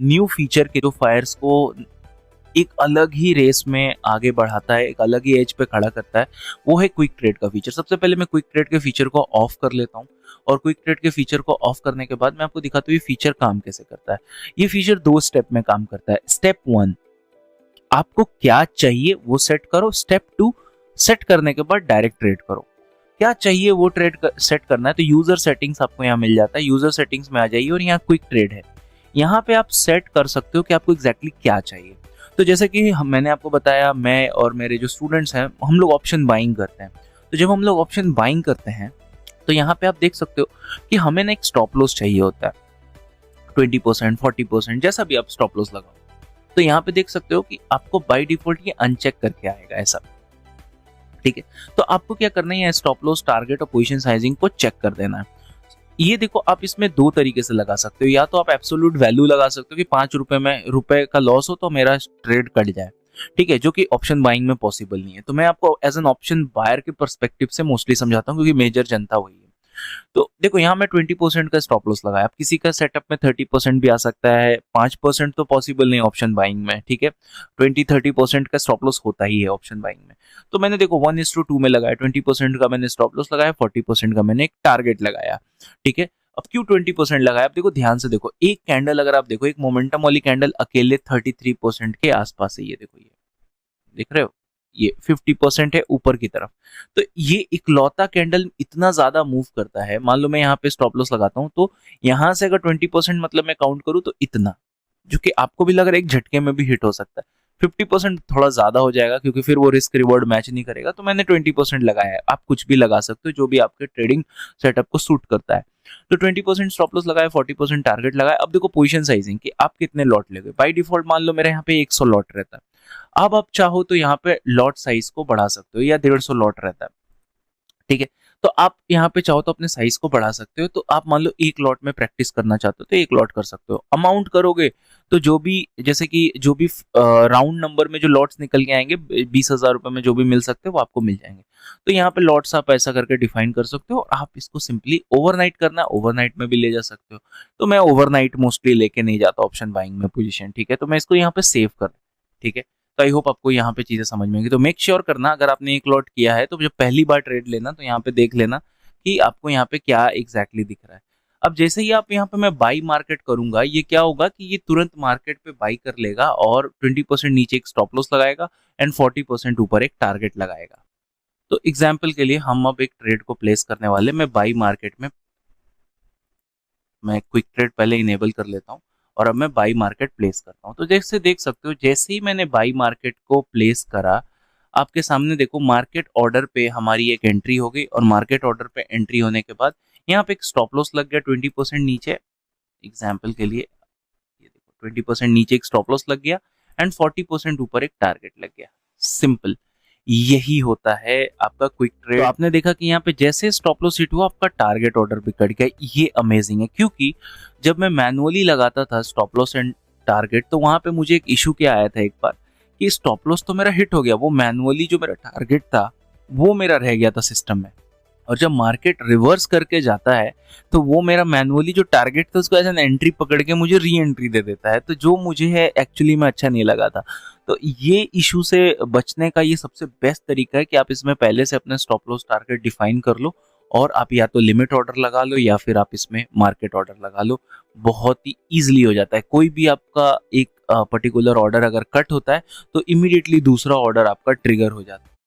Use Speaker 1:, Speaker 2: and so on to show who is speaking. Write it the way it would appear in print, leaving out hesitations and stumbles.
Speaker 1: New feature के जो Fyers को एक अलग ही रेस में आगे बढ़ाता है, एक अलग ही एज पे खड़ा करता है, वो है क्विक ट्रेड का फीचर। सबसे पहले मैं क्विक ट्रेड के फीचर को ऑफ कर लेता हूँ, और क्विक ट्रेड के फीचर को ऑफ करने के बाद मैं आपको दिखाता हूँ ये फीचर काम कैसे करता है। ये फीचर 2 स्टेप में काम करता है। स्टेप 1, आपको क्या चाहिए वो सेट करो। स्टेप 2, सेट करने के बाद डायरेक्ट ट्रेड करो। क्या चाहिए वो सेट करना है तो यूजर सेटिंग्स आपको यहाँ मिल जाता है। यूजर सेटिंग्स में आ जाइए और यहाँ क्विक ट्रेड है, यहाँ पे आप सेट कर सकते हो कि आपको एग्जैक्टली क्या चाहिए। तो जैसे कि मैंने आपको बताया, मैं और मेरे जो स्टूडेंट्स हैं हम लोग ऑप्शन बाइंग करते हैं। तो जब हम लोग ऑप्शन बाइंग करते हैं तो यहाँ पे आप देख सकते हो कि हमें ना एक स्टॉप लॉस चाहिए होता है, 20%, 40%, जैसा भी आप स्टॉप लॉस लगाओ। तो यहाँ पे देख सकते हो कि आपको बाय डिफॉल्ट ये अनचेक करके आएगा ऐसा। ठीक है, तो आपको क्या करना है, स्टॉप लॉस, टारगेट और पोजीशन साइजिंग को चेक कर देना है। ये देखो, आप इसमें 2 तरीके से लगा सकते हो। या तो आप एब्सोल्यूट वैल्यू लगा सकते हो कि 5 रुपए में रुपए का लॉस हो तो मेरा ट्रेड कट जाए, ठीक है, जो कि ऑप्शन बाइंग में पॉसिबल नहीं है। तो मैं आपको एज एन ऑप्शन बायर के पर्सपेक्टिव से मोस्टली समझाता हूँ, क्योंकि मेजर जनता वही है। तो देखो, यहाँ मैं 20% का स्टॉप लॉस लगाया। अब किसी का सेटअप में 30% भी आ सकता है, 5% तो पॉसिबल नहीं ऑप्शन बाइंग में, ठीक है। 20-30% का स्टॉप लॉस होता ही है ऑप्शन बाइंग में। तो मैंने देखो 1:2 में लगाया, 20% का मैंने स्टॉप लॉस लगाया, 40% का मैंने एक टारगेट लगाया, ठीक है। अब क्यों 20% लगाया, अब देखो ध्यान से देखो, एक कैंडल अगर आप देखो, एक मोमेंटम वाली कैंडल अकेले 33% के आसपास है। ये देखो, ये देख रहे हो, ये 50% है ऊपर की तरफ। तो ये इकलौता कैंडल इतना ज्यादा मूव करता है। मान लो मैं यहाँ पे स्टॉप लॉस लगाता हूँ, तो यहाँ से अगर 20% मतलब मैं काउंट करूँ तो इतना, जो कि आपको भी लग रहा है एक झटके में भी हिट हो सकता है। 50% थोड़ा ज्यादा हो जाएगा, क्योंकि फिर वो रिस्क रिवॉर्ड मैच नहीं करेगा। तो मैंने 20% लगाया है। आप कुछ भी लगा सकते हो जो भी आपके ट्रेडिंग सेटअप को सूट करता है। तो 20% स्टॉप लॉस लगाया, 40% टारगेट लगाया। अब देखो पोजीशन साइजिंग कि आप कितने लॉट लेंगे। बाय डिफॉल्ट मान लो मेरे यहाँ पे 100 लॉट रहता है। अब आप चाहो तो यहाँ पे लॉट साइज को बढ़ा सकते हो, या 150 लॉट रहता है, ठीक है। तो आप यहाँ पे चाहो तो अपने साइज को बढ़ा सकते हो। तो आप मान लो 1 लॉट में प्रैक्टिस करना चाहते हो तो 1 लॉट कर सकते हो। अमाउंट करोगे तो जो भी, जैसे कि जो भी राउंड नंबर में जो लॉट्स निकल के आएंगे, 20,000 रुपए में जो भी मिल सकते हैं वो आपको मिल जाएंगे। तो यहाँ पे लॉट्स आप ऐसा करके डिफाइन कर सकते हो। और आप इसको सिंपली ओवरनाइट करना, ओवरनाइट में भी ले जा सकते हो। तो मैं ओवरनाइट मोस्टली लेके नहीं जाता ऑप्शन बाइंग में पोजिशन, ठीक है। तो मैं इसको यहाँ पे सेव कर, ठीक है। तो आई होप आपको यहाँ पे चीजें समझ में आएंगी। तो मेक श्योर करना, अगर आपने 1 लॉट किया है तो जब पहली बार ट्रेड लेना तो यहाँ पे देख लेना कि आपको यहाँ पे क्या एग्जैक्टली दिख रहा है। अब जैसे ही आप यहाँ पे मैं बाई मार्केट करूंगा, ये क्या होगा कि ये तुरंत मार्केट पे बाई कर लेगा और 20% नीचे एक स्टॉप लॉस लगाएगा एंड 40% ऊपर एक टारगेट लगाएगा। तो एग्जाम्पल के लिए हम अब एक ट्रेड को प्लेस करने वाले, मैं बाई मार्केट में मैं क्विक ट्रेड पहले इनेबल कर लेता हूँ और अब मैं बाई मार्केट प्लेस करता हूँ। तो जैसे देख सकते हो, जैसे ही मैंने बाई मार्केट को प्लेस करा, आपके सामने देखो मार्केट ऑर्डर पे हमारी एक एंट्री हो गई। और मार्केट ऑर्डर पे एंट्री होने के बाद यहाँ पे एक स्टॉप लॉस लग गया 20% नीचे। एग्जाम्पल के लिए ये देखो 20% नीचे एक स्टॉप लॉस लग गया एंड 40% ऊपर एक टारगेट लग गया। सिंपल, यही होता है आपका क्विक ट्रेड। तो आपने देखा कि यहाँ पे जैसे स्टॉप लॉस हिट हुआ, आपका टारगेट ऑर्डर भी कट गया। ये अमेजिंग है, क्योंकि जब मैं मैनुअली लगाता था स्टॉप लॉस एंड टारगेट, तो वहां पे मुझे एक इशू क्या आया था एक बार, कि स्टॉप लॉस तो मेरा हिट हो गया, वो मैनुअली जो मेरा टारगेट था वो मेरा रह गया था सिस्टम में। और जब मार्केट रिवर्स करके जाता है तो वो मेरा मैनुअली जो टारगेट था उसको एज एन एंट्री पकड़ के मुझे री एंट्री दे देता है। तो जो मुझे है एक्चुअली में अच्छा नहीं लगा था। तो ये इशू से बचने का ये सबसे बेस्ट तरीका है कि आप इसमें पहले से अपने स्टॉप लॉस टारगेट डिफाइन कर लो, और आप या तो लिमिट ऑर्डर लगा लो या फिर आप इसमें मार्केट ऑर्डर लगा लो। बहुत ही ईजिली हो जाता है। कोई भी आपका एक पर्टिकुलर ऑर्डर अगर कट होता है तो इमीडिएटली दूसरा ऑर्डर आपका ट्रिगर हो जाता है।